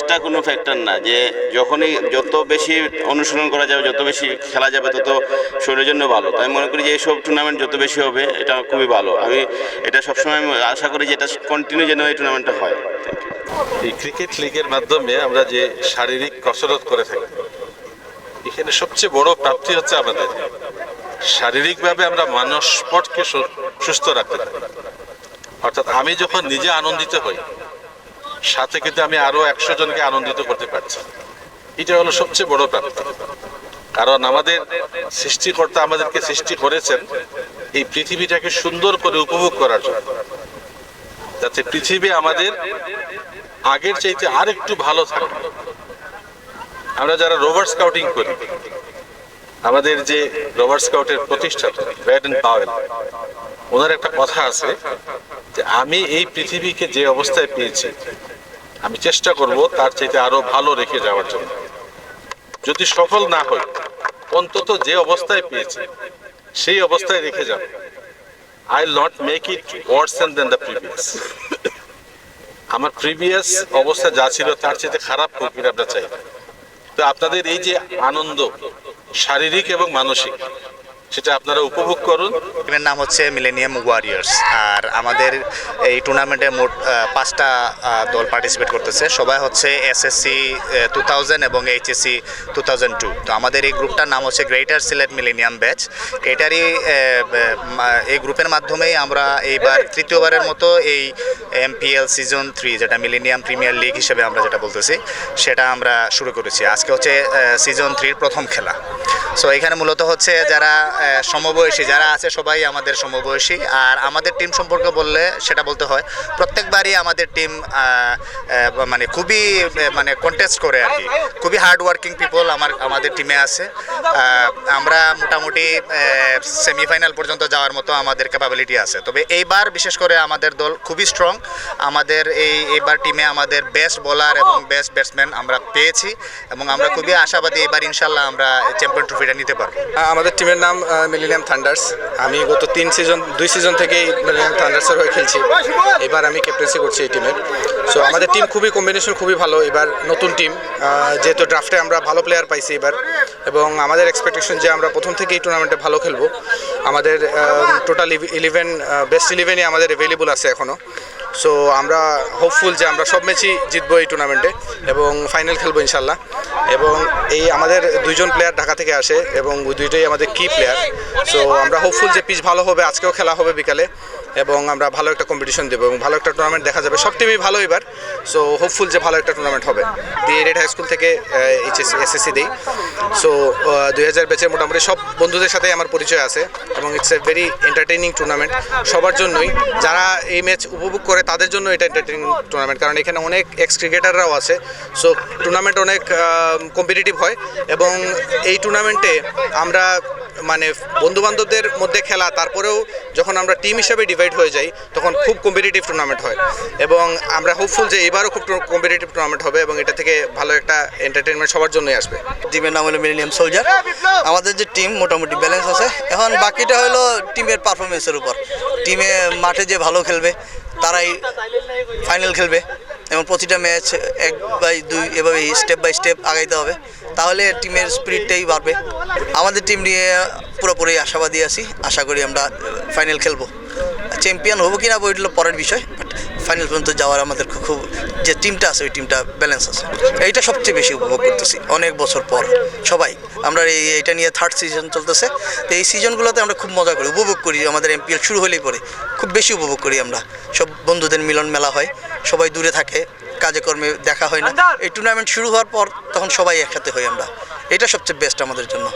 বয়সটা কোনো ফ্যাক্টর না, যে যখনই যত বেশি অনুশীলন করা যাবে, যত বেশি খেলা যাবে, তত শরীরের জন্য ভালো। তাই আমি মনে করি যে এইসব টুর্নামেন্ট যত বেশি হবে এটা খুবই ভালো। আমি এটা সবসময় আশা করি যে এটা কন্টিনিউ যেন এই টুর্নামেন্টটা হয়। এই ক্রিকেট লিগের মাধ্যমে আমরা যে শারীরিক কসরত করে থাকি, এখানে সবচেয়ে বড় প্রাপ্তি হচ্ছে আমাদের শারীরিকভাবে আমরা মানসপটকে সুস্থ রাখতে পারি। অর্থাৎ আমি যখন নিজে আনন্দিত হই, সাথে কিন্তু আমি আরো 100 জনকে আনন্দিত করতে পারছি। এটা হলো সবচেয়ে বড় প্রাপ্তি। কারণ আমাদের সৃষ্টিকর্তা আমাদেরকে সৃষ্টি করেছেন এই পৃথিবীটাকে সুন্দর করে উপভোগ করার জন্য, যাতে পৃথিবী আমাদের আগের চাইতে আর একটু ভালো থাকে। আমরা যারা রোভার স্কাউটিং করি, আমাদের যে রোভার স্কাউটের প্রতিষ্ঠাতা ব্র্যাডেন পাওয়েল, ওনার একটা কথা আছে যে আমি এই পৃথিবীকে যে অবস্থায় পেয়েছি, আমি চেষ্টা করব তার চাইতে আরো ভালো রেখে যাওয়ার জন্য। যদি সফল না হই, অন্তত যে অবস্থায় পেয়েছি সেই অবস্থায় রেখে যাব। I will not make it worsen than the previous. আমার প্রিভিয়াস অবস্থা যা ছিল তার চাইতে খারাপ হোক, এটা আমরা চাই। তো আপনাদের এই যে আনন্দ, শারীরিক এবং মানসিক, সেটা আপনারা উপভোগ করুন। টিমের নাম হচ্ছে মিলেনিয়াম ওয়ারিয়ার্স। আর আমাদের এই টুর্নামেন্টে মোট 5টা দল পার্টিসিপেট করতেছে। সবাই হচ্ছে এসএসসি 2000 এবং এইচএসসি 2002। তো আমাদের এই গ্রুপটার নাম হচ্ছে গ্রেটার সিলেট মিলেনিয়াম ব্যাচ। এটারই এই গ্রুপের মাধ্যমেই আমরা এইবার তৃতীয়বারের মতো এই এমপিএল সিজন 3, যেটা মিলেনিয়াম প্রিমিয়ার লিগ হিসেবে আমরা যেটা বলতেছি, সেটা আমরা শুরু করেছি। আজকে হচ্ছে সিজন 3 প্রথম খেলা। সো এখানে মূলত হচ্ছে যারা সমবয়সী যারা আছে সবাই আমাদের সমবয়সী। আর আমাদের টিম সম্পর্কে বললে সেটা বলতে হয়, প্রত্যেকবারই আমাদের টিম মানে খুবই মানে কন্টেস্ট করে আর কি। খুবই হার্ড ওয়ার্কিং পিপল আমাদের টিমে আছে। আমরা মোটামুটি সেমিফাইনাল পর্যন্ত যাওয়ার মতো আমাদের ক্যাপাবিলিটি আছে। তবে এইবার বিশেষ করে আমাদের দল খুবই স্ট্রং। আমাদের এইবার টিমে আমাদের বেস্ট বোলার এবং বেস্ট ব্যাটসম্যান আমরা পেয়েছি, এবং আমরা খুবই আশাবাদী এবার ইনশাল্লাহ আমরা চ্যাম্পিয়ন ট্রফিটা নিতে পারবো। আমাদের টিমের নাম মিলেনিয়াম থান্ডার্স। আমি গত 2 সিজন থেকেই মিলেনিয়াম থান্ডার্সের হয়ে খেলছি। এবার আমি ক্যাপ্টেন্সি করছি এই টিমের। সো আমাদের টিম খুবই কম্বিনেশন খুবই ভালো। এবার নতুন টিম, যেহেতু ড্রাফটে আমরা ভালো প্লেয়ার পাইছি এবার, এবং আমাদের এক্সপেকটেশন যে আমরা প্রথম থেকে এই টুর্নামেন্টে ভালো খেলবো। আমাদের টোটাল 11 বেস্ট 11ই আমাদের অ্যাভেলেবল আছে এখনও। সো আমরা হোপফুল যে আমরা সব ম্যাচই জিতবো এই টুর্নামেন্টে এবং ফাইনাল খেলবো ইনশাল্লাহ। এবং এই আমাদের 2 জন প্লেয়ার ঢাকা থেকে আসে এবং ওই 2টাই আমাদের কি প্লেয়ার। সো আমরা হোপফুল যে পিচ ভালো হবে, আজকেও খেলা হবে বিকালে, এবং আমরা ভালো একটা কম্পিটিশন দেবো এবং ভালো একটা টুর্নামেন্ট দেখা যাবে। সব টিমই ভালো এবার। সো হোপফুল যে ভালো একটা টুর্নামেন্ট হবে। এডেড হাই স্কুল থেকে এসএসসি দিই। সো 2000 ব্যাচের মোটামুটি সব বন্ধুদের সাথে আমার পরিচয় আছে, এবং it's a very entertaining tournament সবার জন্যই। যারা এই ম্যাচ উপভোগ করে তাদের জন্য এটা এন্টারটেইনিং টুর্নামেন্ট, কারণ এখানে অনেক এক্স ক্রিকেটাররাও আছে। সো টুর্নামেন্ট অনেক কম্পিটিটিভ হয়, এবং এই টুর্নামেন্টে আমরা মানে বন্ধুবান্ধবদের মধ্যে খেলা, তারপরেও যখন আমরা টিম হিসাবে ডিভাইড হয়ে যাই তখন খুব কম্পিটিটিভ টুর্নামেন্ট হয়। এবং আমরা হোপফুল যে এবারও খুব কম্পিটিটিভ টুর্নামেন্ট হবে, এবং এটা থেকে ভালো একটা এন্টারটেনমেন্ট সবার জন্যই আসবে। টিমের নাম হলো মিলেনিয়াম সোলজার। আমাদের যে টিম মোটামুটি ব্যালেন্স আছে। এখন বাকিটা হলো টিমের পারফরমেন্সের উপর। টিমে মাঠে যে ভালো খেলবে তারাই ফাইনাল খেলবে, এবং প্রতিটা ম্যাচ 1/2 এভাবে স্টেপ বাই স্টেপ আগাইতে হবে, তাহলে টিমের স্পিরিটটাই বাড়বে। আমাদের টিম নিয়ে পুরোপুরি আশাবাদী আছি। আশা করি আমরা ফাইনাল খেলবো। চ্যাম্পিয়ন হবো কিনা ওইটা হলো পরের বিষয়, বাট ফাইনাল পর্যন্ত যাওয়ার আমাদের খুব যে টিমটা আছে ওই টিমটা ব্যালেন্স আছে। এইটা সবচেয়ে বেশি উপভোগ করতেছি অনেক বছর পর সবাই। আমরা এইটা নিয়ে 3rd সিজন চলতেছে। তো এই সিজনগুলোতে আমরা খুব মজা করি, উপভোগ করি। আমাদের এমপিএল শুরু হলেই পরে খুব বেশি উপভোগ করি আমরা। সব বন্ধুদের মিলন মেলা হয়, সবাই দূরে থাকে, কাজে কর্মে দেখা হয় না। এই টুর্নামেন্ট শুরু হওয়ার পর তখন সবাই একসাথে হই আমরা। এটা সবচেয়ে বেস্ট আমাদের জন্য।